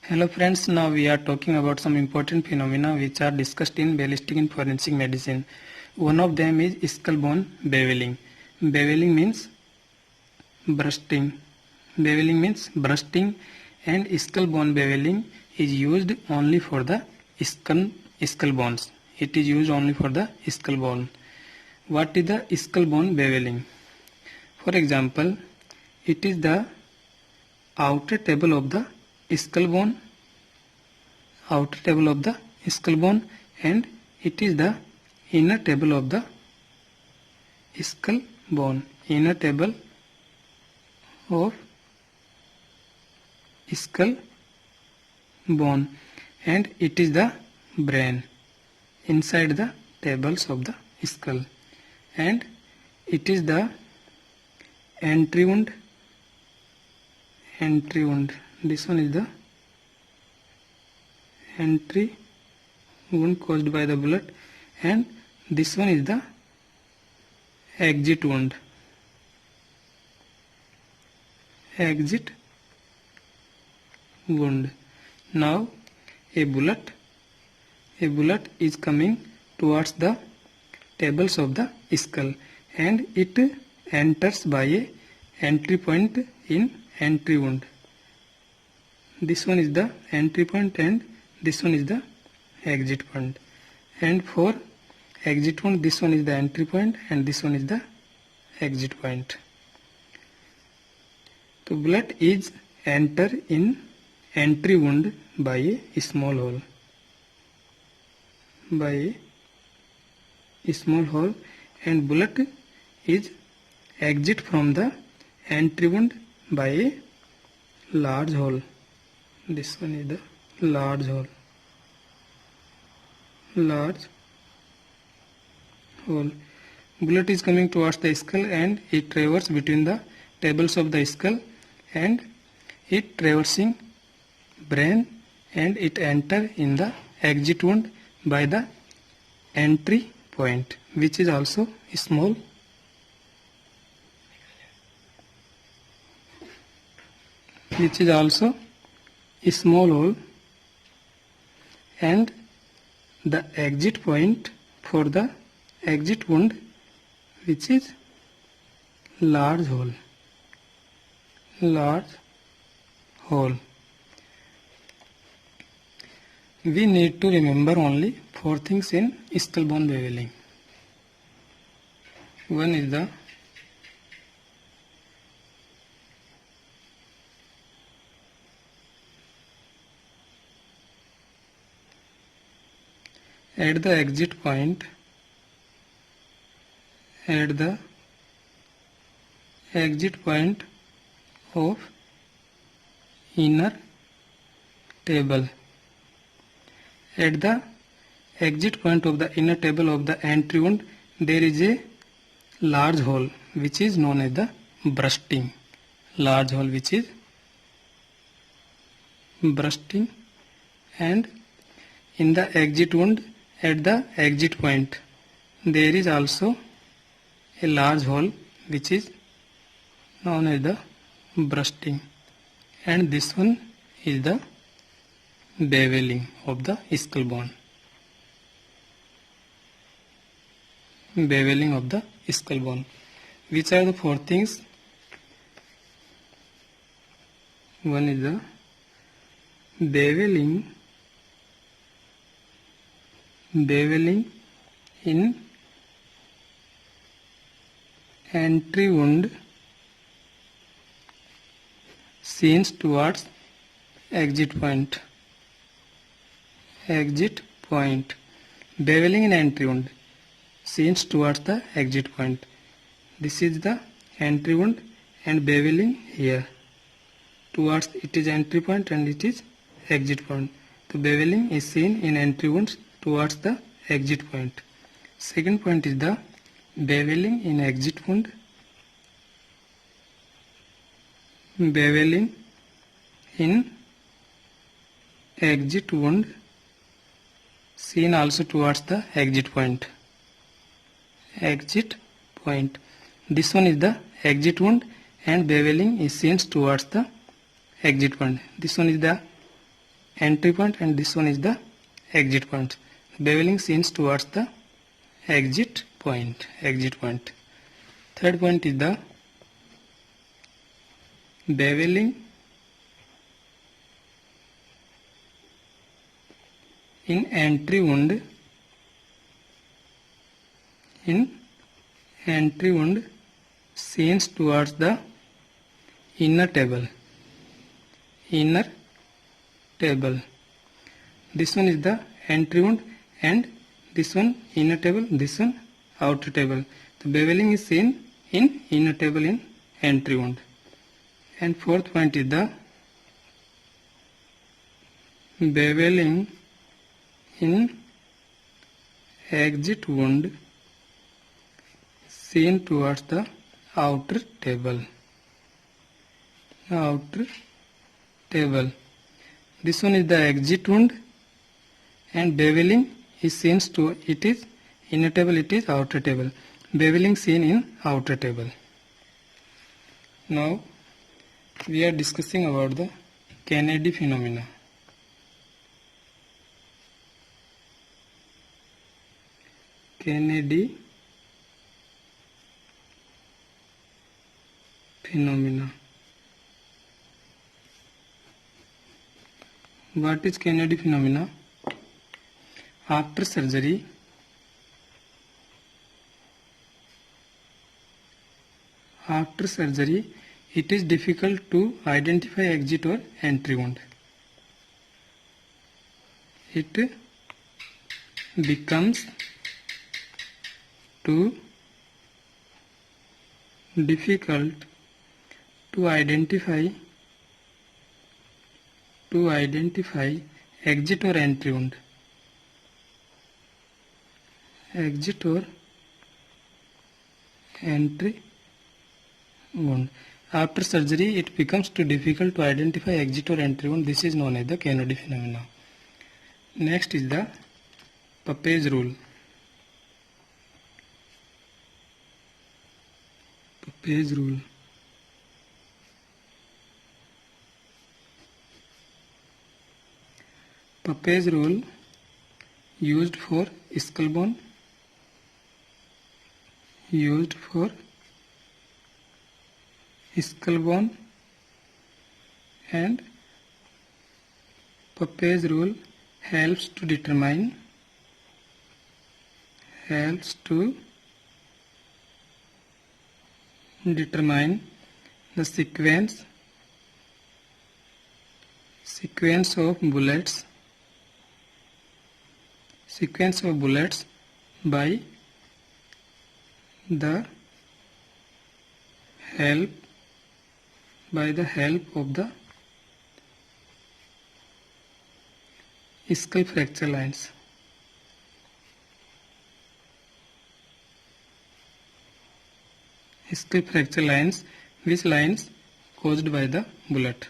Hello friends, now we are talking about some important phenomena which are discussed in ballistic and forensic medicine. One of them is skull bone beveling. Beveling means bursting. Beveling means bursting, and skull bone beveling is used only for the skull bones. It is used only for the skull bone. What is the skull bone beveling? For example, it is the outer table of the skull bone, and it is the inner table of the skull bone, and it is the brain inside the tables of the skull, and it is the entry wound. This one is the entry wound caused by the bullet, and this one is the exit wound. Now a bullet is coming towards the tables of the skull, and it enters by a entry point in entry wound. This one is the entry point and this one is the exit point. And for exit wound, this one is the entry point and this one is the exit point. The bullet is enter in entry wound by a small hole. And bullet is exit from the entry wound by a large hole. This one is the large hole. Bullet is coming towards the skull and it traverses between the tables of the skull, and it traversing brain, and it enter in the exit wound by the entry point, which is also small. A small hole, and the exit point for the exit wound, which is large hole. We need to remember only 4 things in skull bone beveling. One is the at the exit point of inner table. At the exit point of the inner table of the entry wound, there is a large hole which is known as the bursting. And in the exit wound, at the exit point, there is also a large hole which is known as the bursting, and this one is the beveling of the skull bone. Which are the 4 things? One is the beveling in entry wound seen towards exit point. Beveling in entry wound seen towards the exit point. This is the entry wound, and beveling here towards it is entry point and it is exit point. The beveling is seen in entry wounds towards the exit point. Second point is the beveling in exit wound. Seen also towards the exit point. This one is the exit wound, and beveling is seen towards the exit point. This one is the entry point and this one is the exit point. Beveling scenes towards the exit point. Third point is the beveling in entry wound scenes towards the inner table. This one is the entry wound and this one inner table, this one outer table. The beveling is seen in inner table in entry wound. And fourth point is the beveling in exit wound seen towards the outer table. This one is the exit wound and beveling is seen to it is inner table, it is outer table. Beveling seen in outer table. Now we are discussing about the Kennedy phenomena. Kennedy phenomena. What is Kennedy phenomena? After surgery, it is difficult to identify exit or entry wound. It becomes too difficult to identify exit or entry wound. After surgery, it becomes too difficult to identify exit or entry wound. This is known as the Kennedy phenomena. Next is the Pape's rule. Pape's rule used for skull bone, and Pape's rule helps to determine the sequence of bullets by the help of the skull fracture lines. Which lines caused by the bullet.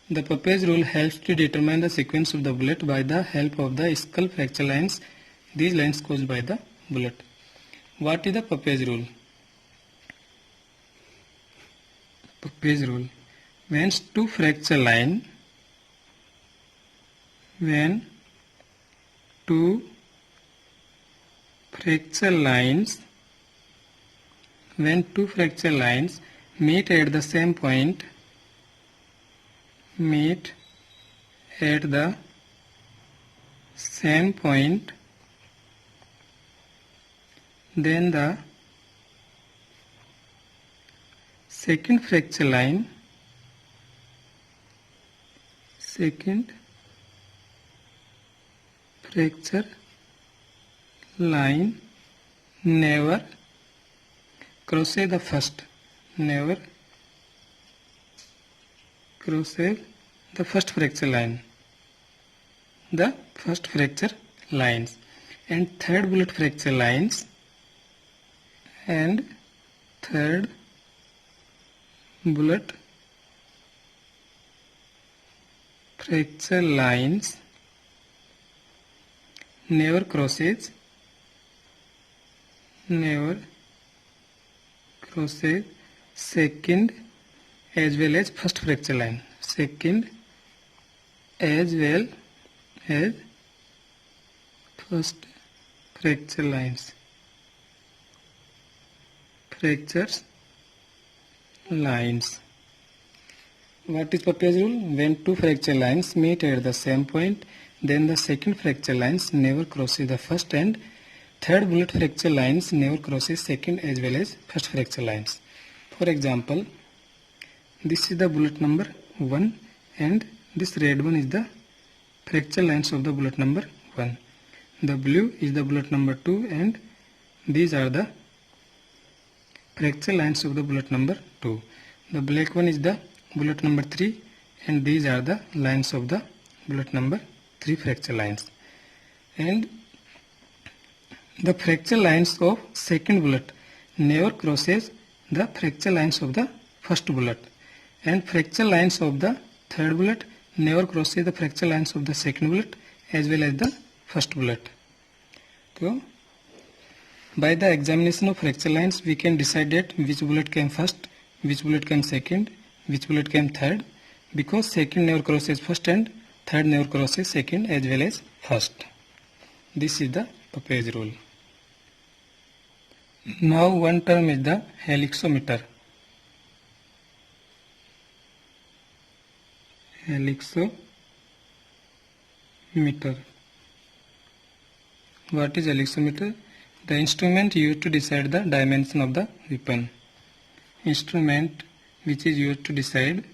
The Pape's rule helps to determine the sequence of the bullet by the help of the skull fracture lines. These lines caused by the bullet. What is the Pape's rule? When two fracture lines meet at the same point, then the second fracture line never crosses the first. The first fracture line. And third bullet fracture lines never crosses crosses second as well as first fracture line. Second as well as first fracture lines. Fractures lines. What is Pape's rule? When two fracture lines meet at the same point, then the second fracture lines never crosses the first and third bullet fracture lines never crosses second as well as first fracture lines. For example, this is the bullet number 1 and this red one is the fracture lines of the bullet number 1. The blue is the bullet number 2 and these are the fracture lines of the bullet number 2. The black one is the bullet number 3 and these are the lines of the bullet number 3 fracture lines. And the fracture lines of second bullet never crosses the fracture lines of the first bullet, and fracture lines of the third bullet never crosses the fracture lines of the second bullet as well as the first bullet. So by the examination of fracture lines we can decide that which bullet came first, which bullet came second, which bullet came third, because second never crosses first and third never crosses second as well as first. This is the Pape's rule. Now one term is the helixometer. Helixometer. What is helixometer? The instrument used to decide the dimension of the weapon. Instrument which is used to decide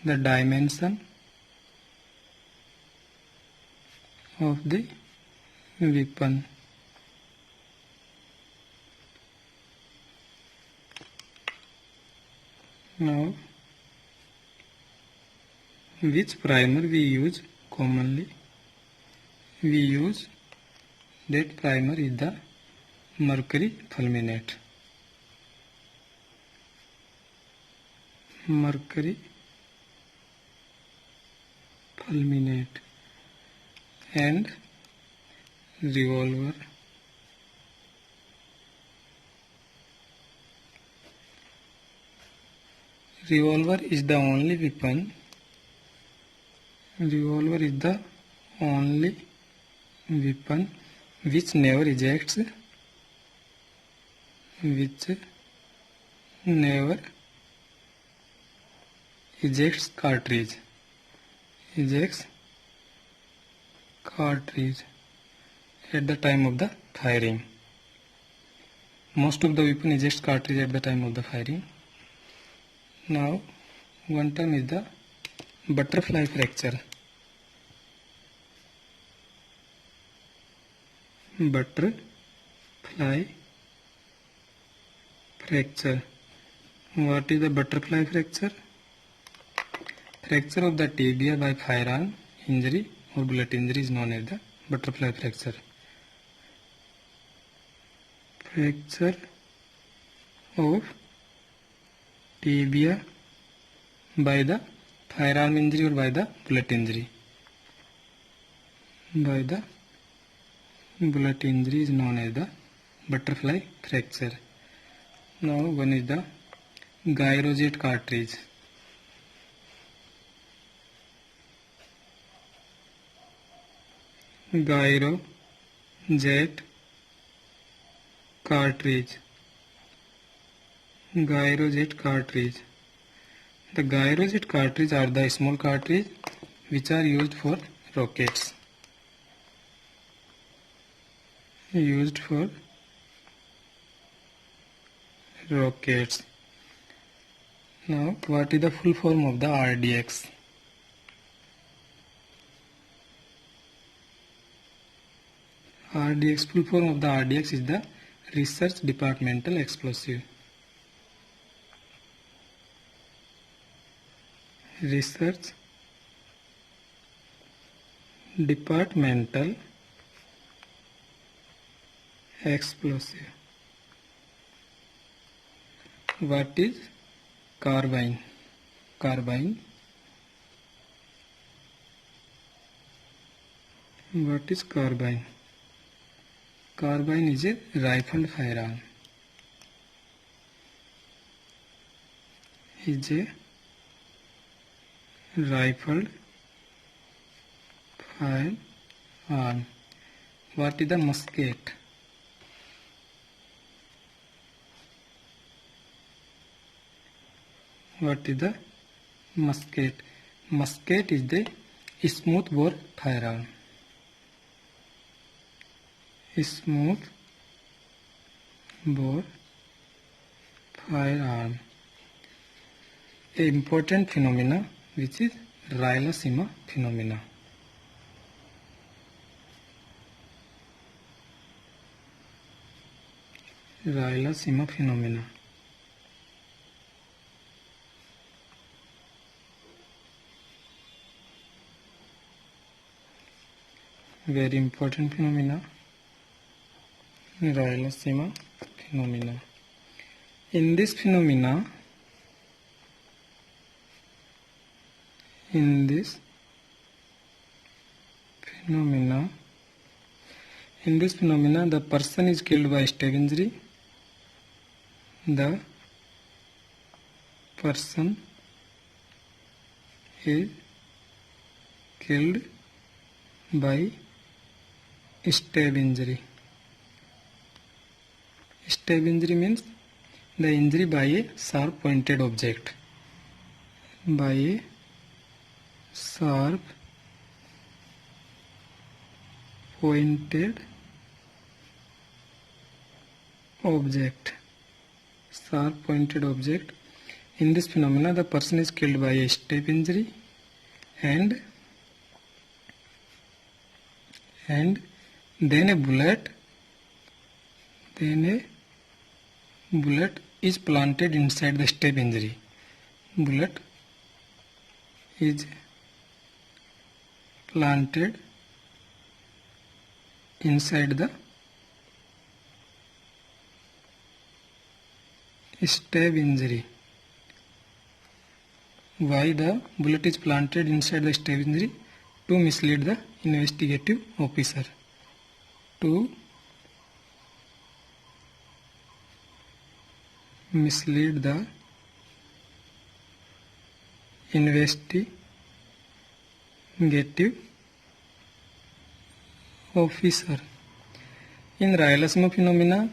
the dimension of the weapon. Now, which primer we use commonly? We use that primer is the mercury fulminate. Mercury fulminate and revolver. Revolver is the only weapon. Revolver is the only weapon which never ejects. Cartridge. Ejects cartridge at the time of the firing. Most of the weapon ejects cartridge at the time of the firing. Now, one term is the butterfly fracture. Butterfly fracture. What is the butterfly fracture? Fracture of the tibia by firearm injury or bullet injury is known as the butterfly fracture. Fracture of tibia by the firearm injury or by the bullet injury. By the bullet injury is known as the butterfly fracture. Now one is the gyrojet cartridge. Gyrojet cartridge. Gyrojet cartridge. The gyrojet cartridge are the small cartridge which are used for rockets. Used for rockets. Now, what is the full form of the RDX? RDX, full form of the RDX is the Research Departmental Explosive. Research Departmental Explosive. What is carbine? Carbine What is carbine? Carbine is a rifled firearm. Is a rifled firearm. What is the musket? What is the musket? Musket is the smooth bore firearm. Smooth bore firearm. A important phenomena which is Rayalaseema phenomena. Rayalaseema phenomena. Very important phenomena. Rayalaseema phenomena. In this phenomena, the person is killed by stab injury. The person is killed by stab injury. Stab injury means the injury by a sharp pointed object. By a sharp pointed object. Sharp pointed object. In this phenomena, the person is killed by a stab injury and then a bullet is planted inside the stab injury. Bullet is planted inside the stab injury. Why the bullet is planted inside the stab injury? To mislead the investigative officer. To mislead the investigative officer. In Rayalaseema phenomena,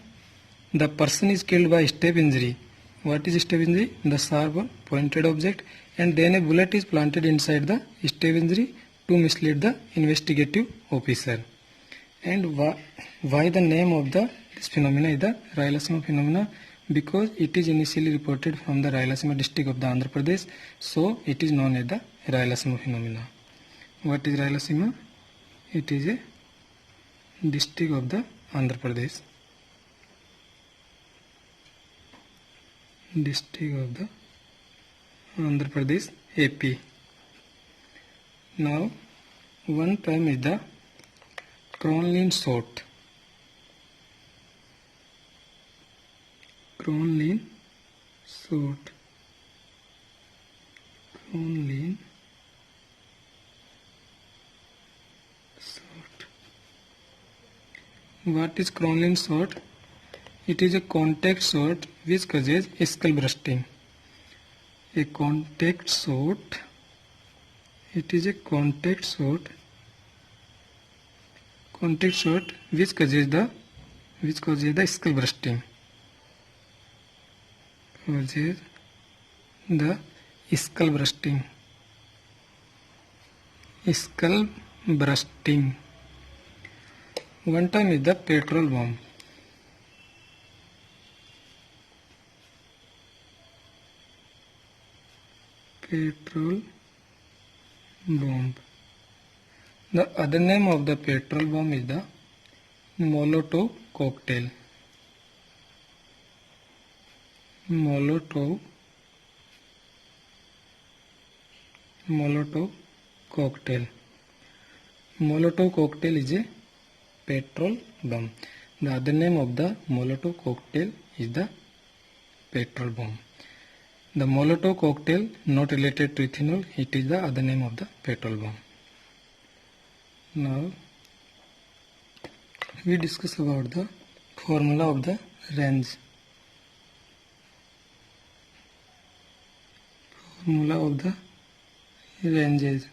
the person is killed by stab injury. What is stab injury? The sharp pointed object, and then a bullet is planted inside the stab injury to mislead the investigative officer. And why the name of this phenomena is the Rayalaseema phenomena? Because it is initially reported from the Rayalaseema district of the Andhra Pradesh, so it is known as the Rayalaseema phenomena. What is Rayalaseema? It is a district of the Andhra Pradesh. District of the Andhra Pradesh, AP. Now, one term is the Cronlin shot. Cronlin shot. Cronlin shot. What is Cronlin shot? It is a contact shot which causes skull bursting. A contact shot. It is a contact shot. Contact shot which causes the skull bursting. Causes the skull bursting. Skull bursting. One time is the petrol bomb. Petrol bomb. The other name of the petrol bomb is the Molotov cocktail. Molotov cocktail. Molotov cocktail is a petrol bomb. The other name of the Molotov cocktail is the petrol bomb. The Molotov cocktail not related to ethanol, it is the other name of the petrol bomb. Now we discuss about the formula of the range. Formula of the ranges.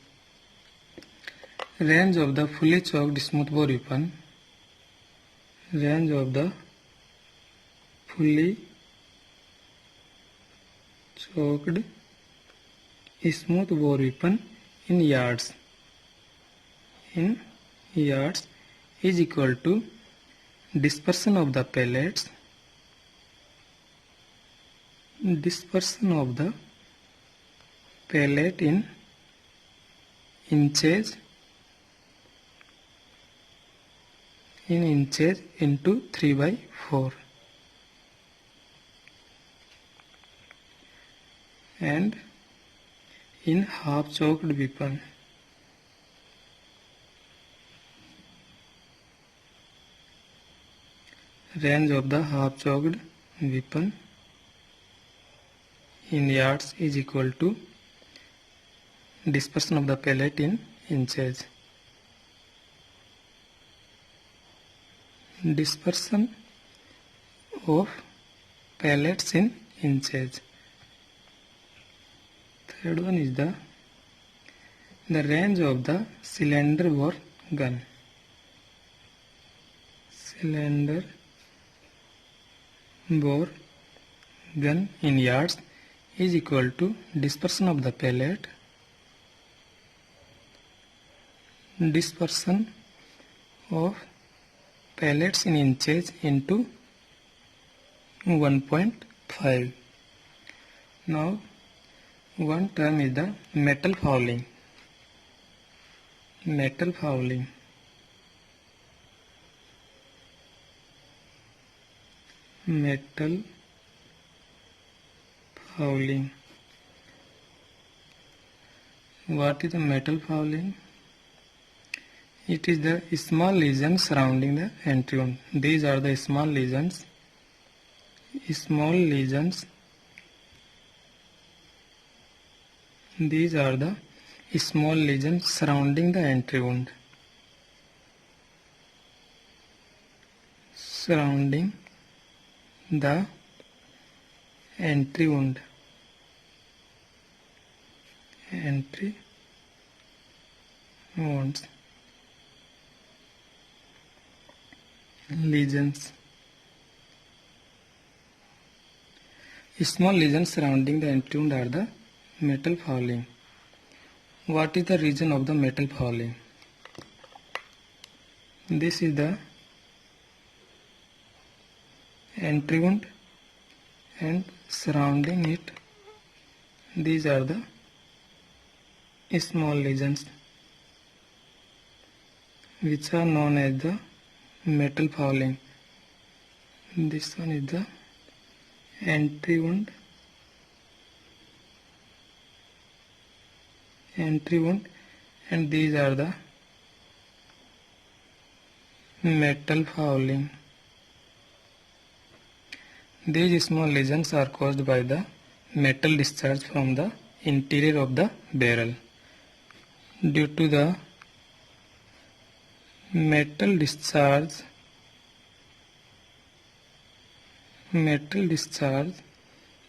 Range of the fully choked smoothbore weapon. Range of the fully choked smoothbore weapon in yards. In yards is equal to dispersion of the pellets. Dispersion of the pellet in inches. In inches into 3/4, and in half choked weapon. Range of the half choked weapon in yards is equal to dispersion of the pellet in inches. Dispersion of pellets in inches. Third one is the range of the cylinder bore gun. Cylinder bore gun in yards is equal to dispersion of the pellet. Dispersion of pellets in inches into 1.5. Now one term is the metal fouling. Metal fouling. Metal fouling. What is the metal fouling? It is the small lesions surrounding the entry wound. These are the small lesions. Small lesions. These are the small lesions surrounding the entry wound. Surrounding the entry wound. Entry wounds. Lesions. Small lesions surrounding the entry wound are the metal fouling. What is the region of the metal fouling? This is the entry wound, and surrounding it, these are the small lesions which are known as the metal fouling. This one is the entry wound. Entry wound, and these are the metal fouling. These small lesions are caused by the metal discharge from the interior of the barrel. Due to the metal discharge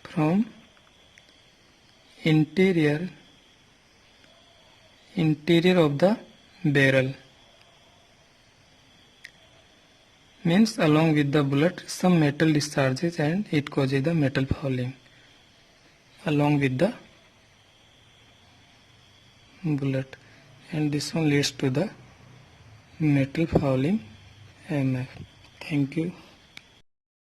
from interior of the barrel, means along with the bullet some metal discharges and it causes the metal fouling along with the bullet, and this one leads to the metal fouling MF. Thank you.